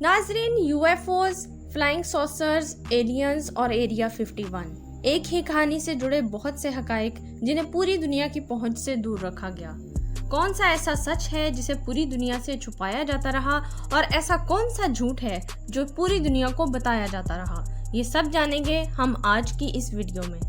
नाजरीन, UFOs, flying saucers, aliens और area 51 एक ही कहानी से जुड़े बहुत से हकाइक जिन्हें पूरी दुनिया की पहुंच से दूर रखा गया। कौन सा ऐसा सच है जिसे पूरी दुनिया से छुपाया जाता रहा और ऐसा कौन सा झूठ है जो पूरी दुनिया को बताया जाता रहा, ये सब जानेंगे हम आज की इस वीडियो में।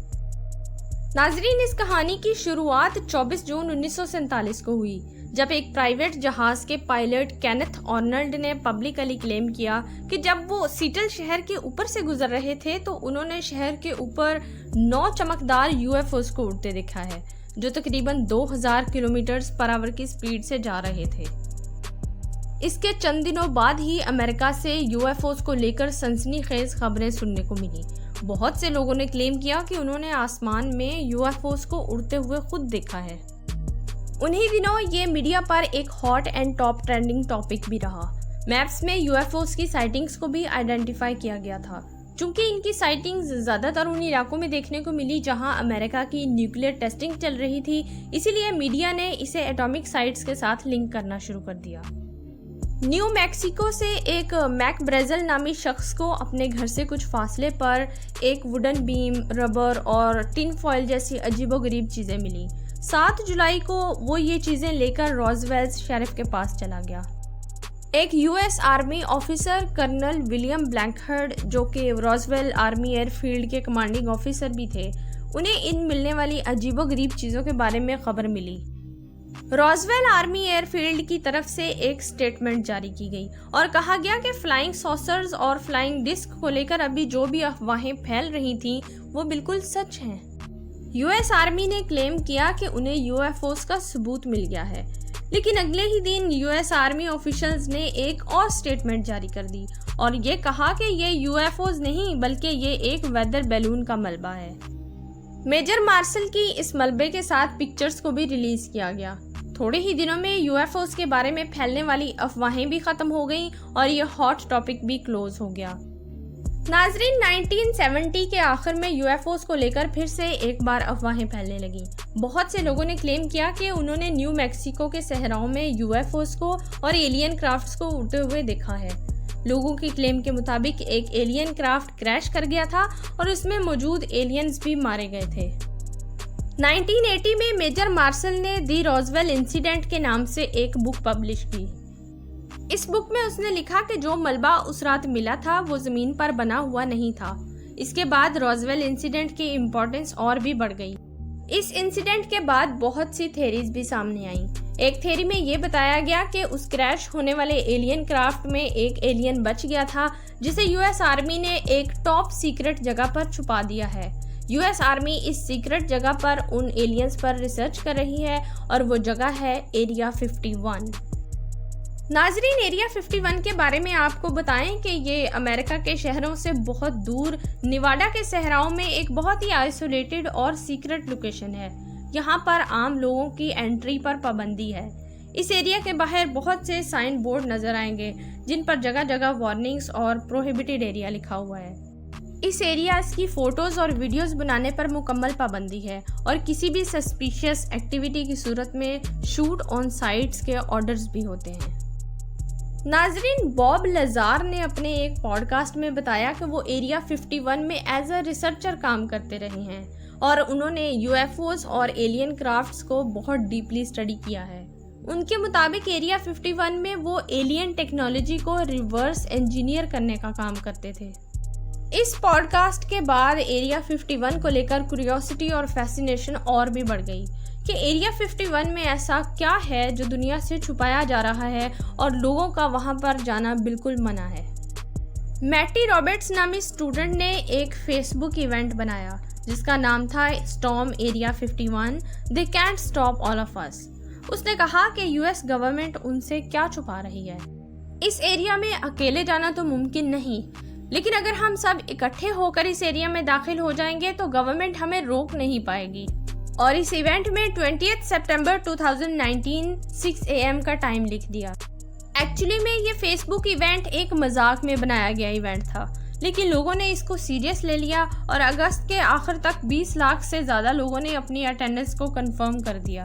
नाजरीन, इस कहानी की शुरुआत 24 जून 1947 को हुई, जब एक प्राइवेट जहाज के पायलट केनेथ आर्नल्ड ने पब्लिकली क्लेम किया कि जब वो सीटल शहर के ऊपर से गुजर रहे थे तो उन्होंने शहर के ऊपर 9 चमकदार यूएफओस को उड़ते देखा है, जो तकरीबन 2000 किलोमीटर पर आवर की स्पीड से जा रहे थे। इसके चंद दिनों बाद ही अमेरिका से यूएफओस को लेकर सनसनीखेज खबरें सुनने को मिली। बहुत से लोगों ने क्लेम किया कि उन्होंने आसमान में यूएफओस को उड़ते हुए खुद देखा है। उन्हीं दिनों ये मीडिया पर एक hot and top trending topic भी रहा। मैप्स में यूएफओस की साइटिंग्स को भी आइडेंटिफाई किया गया था। चूंकि इनकी साइटिंग्स ज्यादातर उन इलाकों में देखने को मिली जहां अमेरिका की न्यूक्लियर टेस्टिंग चल रही थी, इसीलिए मीडिया ने इसे एटॉमिक साइट्स के साथ लिंक करना शुरू कर दिया। न्यू मैक्सिको से एक मैक ब्रेजल नामी शख्स को अपने घर से कुछ फासले पर एक वुडन बीम, रबर और टिन फॉइल जैसी अजीबोगरीब चीजें मिली। 7 जुलाई को वो ये चीजें लेकर रोजवेल्स शेरिफ के पास चला गया। एक US army officer colonel William Blanchard, जो कि रोजवेल आर्मी एयरफील्ड के कमांडिंग ऑफिसर भी थे, उन्हें इन मिलने वाली अजीबोगरीब चीजों के बारे में खबर मिली। रोजवेल आर्मी एयरफील्ड की तरफ से एक स्टेटमेंट जारी की गई और कहा गया कि फ्लाइंग सॉसर्स और फ्लाइंग डिस्क को लेकर अभी जो भी अफवाहें फैल रही थीं वो बिल्कुल सच हैं। यूएस आर्मी ने क्लेम किया कि उन्हें यूएफओस का सबूत मिल गया है, लेकिन अगले ही दिन यूएस आर्मी ऑफिशियल्स ने एक और स्टेटमेंट जारी कर दी और ये कहा कि ये यूएफओस नहीं बल्कि ये एक वेदर बैलून का मलबा है। मेजर मार्शल की इस मलबे के साथ पिक्चर्स को भी रिलीज किया गया। थोड़े ही दिनों में यूएफओस के बारे में फैलने वाली अफवाहें भी खत्म हो गईं और ये हॉट टॉपिक भी क्लोज हो गया। नाजरीन, 1970 के आखिर में यूएफओस को लेकर फिर से एक बार अफवाहें फैलने लगी। बहुत से लोगों ने क्लेम किया कि उन्होंने न्यू मैक्सिको के सहराओं में यूएफओस को और एलियन क्राफ्ट्स को उड़ते हुए देखा है। लोगों की क्लेम के मुताबिक एक एलियन क्राफ्ट क्रैश कर गया था और उसमें मौजूद एलियंस भी मारे गए थे। 1980 में मेजर मार्शल ने दी रोजवेल इंसिडेंट के नाम से एक बुक पब्लिश की। इस बुक में उसने लिखा कि जो मलबा उस रात मिला था वो जमीन पर बना हुआ नहीं था। इसके बाद रोजवेल इंसिडेंट की इम्पोर्टेंस और भी बढ़ गई। इस इंसिडेंट के बाद बहुत सी थ्योरीज भी सामने आई। एक थ्योरी में ये बताया गया कि उस क्रैश होने वाले एलियन क्राफ्ट में एक एलियन बच गया था, जिसे यूएस आर्मी ने एक टॉप सीक्रेट जगह पर छुपा दिया है। यूएस आर्मी इस सीक्रेट जगह पर उन एलियंस पर रिसर्च कर रही है और वो जगह है एरिया 51। नाजरीन, एरिया 51 के बारे में आपको बताएं कि ये अमेरिका के शहरों से बहुत दूर निवाडा के सहराओं में एक बहुत ही आइसोलेटेड और सीक्रेट लोकेशन है। यहाँ पर आम लोगों की एंट्री पर पाबंदी है। इस एरिया के बाहर बहुत से साइन बोर्ड नजर आएंगे जिन पर जगह जगह वार्निंग्स और प्रोहिबिटेड एरिया लिखा हुआ है। इस एरियाज की फोटोज और वीडियोस बनाने पर मुकम्मल पाबंदी है और किसी भी सस्पिशियस एक्टिविटी की सूरत में शूट ऑन साइट्स के ऑर्डर्स भी होते हैं। नाजरीन, बॉब लजार ने अपने एक पॉडकास्ट में बताया कि वो एरिया 51 में एज अ रिसर्चर काम करते रहे हैं और उन्होंने यूएफओस और एलियन क्राफ्ट्स को बहुत डीपली स्टडी किया है। उनके मुताबिक एरिया 51 में वो एलियन टेक्नोलॉजी को रिवर्स इंजीनियर करने का काम करते थे। इस पॉडकास्ट के बाद एरिया 51 को लेकर क्यूरियोसिटी और फैसिनेशन और भी बढ़ गई कि एरिया 51 में ऐसा क्या है जो दुनिया से छुपाया जा रहा है और लोगों का वहां पर जाना बिल्कुल मना है। मैटी रॉबर्ट्स नामी स्टूडेंट ने एक फेसबुक इवेंट बनाया जिसका नाम था storm area 51 they can't stop all of us. उसने कहा कि यूएस गवर्नमेंट उनसे क्या छुपा रही है। इस एरिया में अकेले जाना तो मुमकिन नहीं, लेकिन अगर हम सब इकट्ठे होकर इस एरिया में दाखिल हो जाएंगे तो गवर्नमेंट हमें रोक नहीं पाएगी। और इस इवेंट में 20 सितंबर 2019 6 AM का टाइम लिख दिया। एक्चुअली में ये फेसबुक इवेंट एक मजाक में बनाया गया इवेंट था, लेकिन लोगों ने इसको सीरियस ले लिया और अगस्त के आखिर तक 20 लाख से ज़्यादा लोगों ने अपनी अटेंडेंस को कंफर्म कर दिया।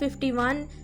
51